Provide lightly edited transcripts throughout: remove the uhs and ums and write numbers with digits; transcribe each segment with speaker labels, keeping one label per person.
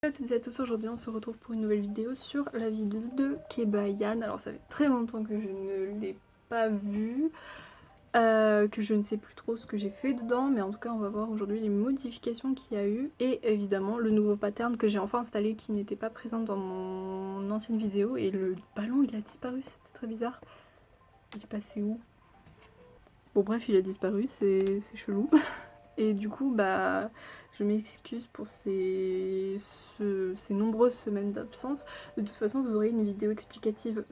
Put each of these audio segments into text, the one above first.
Speaker 1: Salut à toutes et à tous, aujourd'hui on se retrouve pour une nouvelle vidéo sur la vie de Kebayan. Alors ça fait très longtemps que je ne l'ai pas vue, que je ne sais plus trop ce que j'ai fait dedans, mais en tout cas on va voir aujourd'hui les modifications qu'il y a eu et évidemment le nouveau pattern que j'ai enfin installé qui n'était pas présent dans mon ancienne vidéo. Et le ballon il a disparu, c'était très bizarre. Il est passé où? Bon bref, il a disparu, c'est chelou. Et du coup, bah, je m'excuse pour ces nombreuses semaines d'absence. De toute façon, vous aurez une vidéo explicative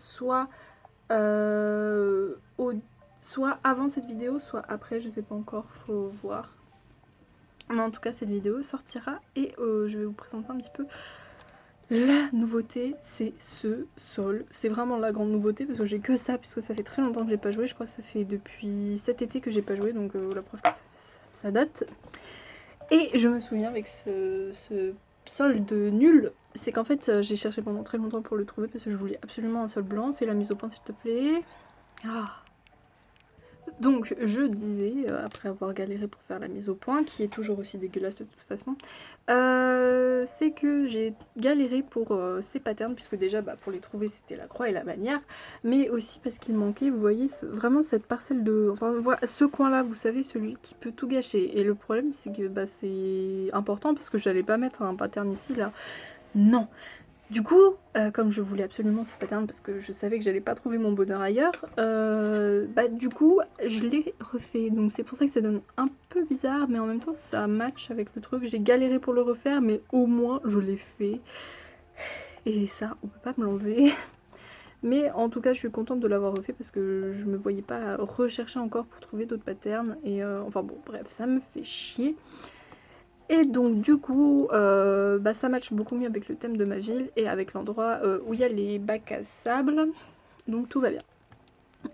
Speaker 1: euh, au- soit avant cette vidéo, soit après, je sais pas encore, faut voir. Mais en tout cas, cette vidéo sortira et je vais vous présenter un petit peu la nouveauté, c'est ce sol. C'est vraiment la grande nouveauté parce que j'ai que ça, puisque ça fait très longtemps que j'ai pas joué. Je crois que ça fait depuis cet été que j'ai pas joué, donc la preuve que ça date. Et je me souviens avec ce solde nul, c'est qu'en fait j'ai cherché pendant très longtemps pour le trouver parce que je voulais absolument un sol blanc. Fais la mise au point s'il te plaît. Ah. Donc je disais, après avoir galéré pour faire la mise au point, qui est toujours aussi dégueulasse de toute façon, c'est que j'ai galéré pour ces patterns, puisque déjà bah, pour les trouver c'était la croix et la bannière, mais aussi parce qu'il manquait, vous voyez, vraiment cette parcelle de... Enfin voilà, ce coin là, vous savez, celui qui peut tout gâcher. Et le problème c'est que bah, c'est important parce que je n'allais pas mettre un pattern ici là. Non. Du coup, comme je voulais absolument ce pattern parce que je savais que j'allais pas trouver mon bonheur ailleurs, bah du coup je l'ai refait. Donc c'est pour ça que ça donne un peu bizarre, mais en même temps ça match avec le truc. J'ai galéré pour le refaire, mais au moins je l'ai fait. Et ça, on peut pas me l'enlever. Mais en tout cas, je suis contente de l'avoir refait parce que je me voyais pas rechercher encore pour trouver d'autres patterns. Et enfin bon, bref, ça me fait chier. Et donc du coup, bah, ça match beaucoup mieux avec le thème de ma ville et avec l'endroit où il y a les bacs à sable. Donc tout va bien.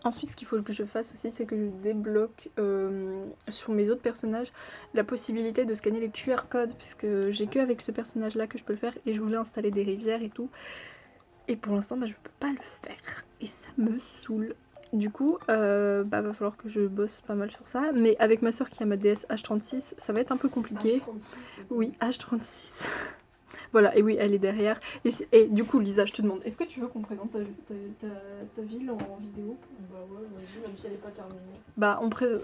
Speaker 1: Ensuite, ce qu'il faut que je fasse aussi, c'est que je débloque sur mes autres personnages la possibilité de scanner les QR codes, puisque j'ai que avec ce personnage-là que je peux le faire, et je voulais installer des rivières et tout. Et pour l'instant, bah, je peux pas le faire. Et ça me saoule. Du coup, bah, va falloir que je bosse pas mal sur ça. Mais avec ma soeur qui a ma DS H36, ça va être un peu compliqué.
Speaker 2: H36,
Speaker 1: Oui, H36. Voilà, et oui, elle est derrière. Et du coup, Lisa, je te demande, est-ce que tu veux qu'on présente ta ville en vidéo?
Speaker 2: Bah ouais, vas-y, même si elle est pas terminée.
Speaker 1: Bah,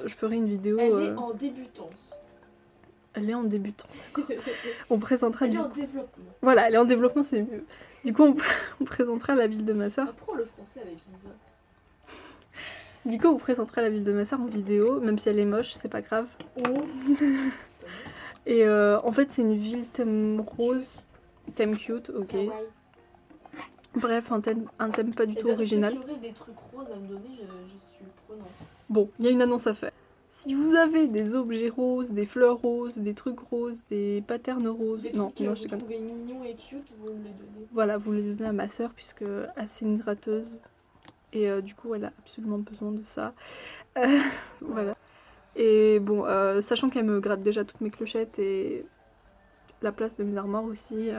Speaker 1: je ferai une vidéo...
Speaker 2: Elle est en débutance.
Speaker 1: Elle est en débutant, d'accord. On présentera
Speaker 2: Elle
Speaker 1: du
Speaker 2: est en
Speaker 1: coup...
Speaker 2: développement.
Speaker 1: Voilà, elle est en développement, c'est mieux. Du coup, on présentera la ville de ma soeur.
Speaker 2: Apprends le français avec Lisa.
Speaker 1: Du coup, on présentera la ville de ma soeur en vidéo, même si elle est moche, c'est pas grave.
Speaker 2: Oh.
Speaker 1: Et en fait, c'est une ville thème rose, thème cute, ok. Bref, un thème pas du tout original.
Speaker 2: Si tu aurais des trucs roses à me donner, je suis prenante.
Speaker 1: Bon, il y a une annonce à faire. Si vous avez des objets roses, des fleurs roses, des trucs roses, des patterns roses...
Speaker 2: Des
Speaker 1: non,
Speaker 2: trucs que
Speaker 1: non,
Speaker 2: vous
Speaker 1: je déconne.
Speaker 2: trouvez mignons et cute, vous me les donnez.
Speaker 1: Voilà, vous les donnez à ma soeur puisque c'est une gratteuse. Et du coup, elle a absolument besoin de ça. Voilà. Et bon, sachant qu'elle me gratte déjà toutes mes clochettes et la place de mes armoires aussi.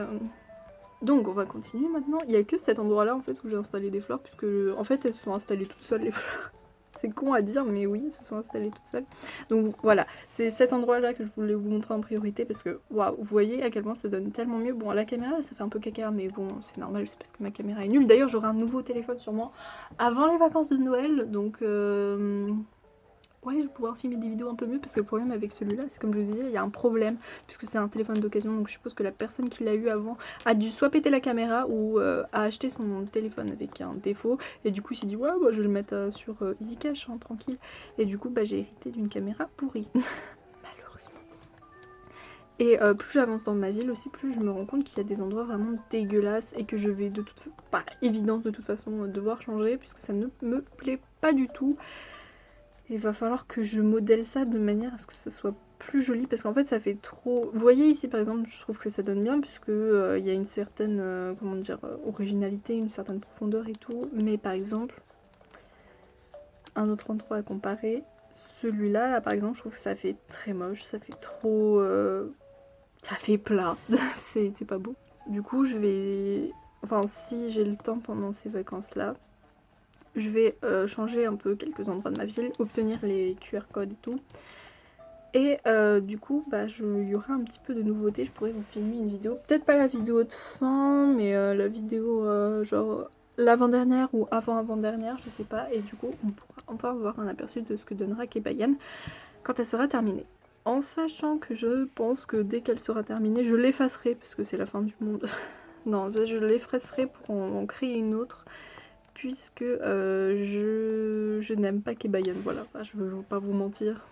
Speaker 1: Donc on va continuer maintenant. Il n'y a que cet endroit-là en fait où j'ai installé des fleurs, puisque en fait elles se sont installées toutes seules les fleurs. C'est con à dire, mais oui, elles se sont installées toutes seules. Donc voilà, c'est cet endroit-là que je voulais vous montrer en priorité parce que waouh, vous voyez à quel point ça donne tellement mieux. Bon, à la caméra, ça fait un peu caca, mais bon, c'est normal, c'est parce que ma caméra est nulle. D'ailleurs, j'aurai un nouveau téléphone sur moi avant les vacances de Noël, donc ouais, je vais pouvoir filmer des vidéos un peu mieux parce que le problème avec celui-là, c'est comme je vous disais, il y a un problème puisque c'est un téléphone d'occasion, donc je suppose que la personne qui l'a eu avant a dû soit péter la caméra ou a acheté son téléphone avec un défaut et du coup il s'est dit ouais, bah, je vais le mettre sur Easy Cash, hein, tranquille. Et du coup bah, j'ai hérité d'une caméra pourrie, malheureusement. Et plus j'avance dans ma ville aussi, plus je me rends compte qu'il y a des endroits vraiment dégueulasses et que je vais de toute façon, par évidence de toute façon, devoir changer puisque ça ne me plaît pas du tout. Il va falloir que je modèle ça de manière à ce que ça soit plus joli parce qu'en fait ça fait trop... Vous voyez ici par exemple, je trouve que ça donne bien puisque il y a une certaine, comment dire, originalité, une certaine profondeur et tout. Mais par exemple, un autre endroit à comparer, celui-là là, par exemple, je trouve que ça fait très moche, ça fait trop... ça fait plat, c'est pas beau. Du coup je vais... Enfin si j'ai le temps pendant ces vacances là, je vais changer un peu quelques endroits de ma ville, obtenir les QR codes et tout. Et du coup, il y aura un petit peu de nouveautés. Je pourrais vous filmer une vidéo. Peut-être pas la vidéo de fin, mais la vidéo genre l'avant-dernière ou avant-avant-dernière, je sais pas. Et du coup, on pourra enfin avoir un aperçu de ce que donnera Kebayan quand elle sera terminée. En sachant que je pense que dès qu'elle sera terminée, je l'effacerai, parce que c'est la fin du monde. Non, je l'effacerai pour en créer une autre, puisque je n'aime pas Kebayan, voilà, je veux pas vous mentir.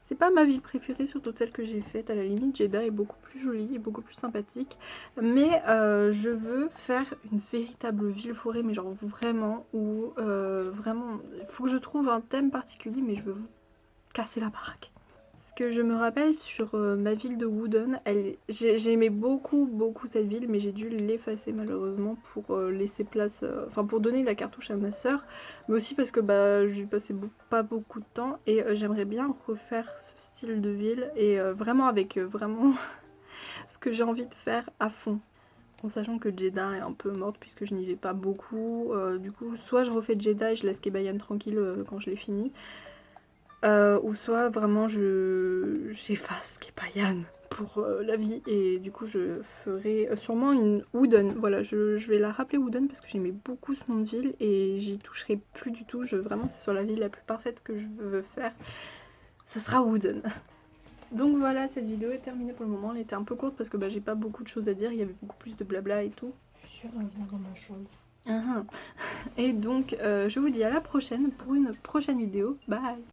Speaker 1: C'est pas ma ville préférée sur toutes celles que j'ai faites, à la limite Jeddah est beaucoup plus jolie et beaucoup plus sympathique, mais je veux faire une véritable ville-forêt, mais genre vraiment, où vraiment, il faut que je trouve un thème particulier, mais je veux casser la baraque. Ce que je me rappelle sur ma ville de Wooden, j'aimais beaucoup cette ville, mais j'ai dû l'effacer malheureusement pour laisser place, enfin pour donner la cartouche à ma soeur, mais aussi parce que j'y passais pas beaucoup de temps et j'aimerais bien refaire ce style de ville et vraiment avec vraiment ce que j'ai envie de faire à fond. En sachant que Jeddah est un peu morte puisque je n'y vais pas beaucoup, du coup soit je refais Jeddah et je laisse Kebayan tranquille quand je l'ai fini, ou soit vraiment j'efface Kebayan pour la vie et du coup je ferai sûrement une Wooden. Voilà, je vais la rappeler Wooden parce que j'aimais beaucoup ce nom de ville et j'y toucherai plus du tout. Je veux vraiment que ce soit la ville la plus parfaite que je veux faire. Ça sera Wooden. Donc voilà, cette vidéo est terminée pour le moment. Elle était un peu courte parce que j'ai pas beaucoup de choses à dire. Il y avait beaucoup plus de blabla et tout.
Speaker 2: Je suis sûre, elle vient dans ma chambre.
Speaker 1: Et donc je vous dis à la prochaine pour une prochaine vidéo. Bye!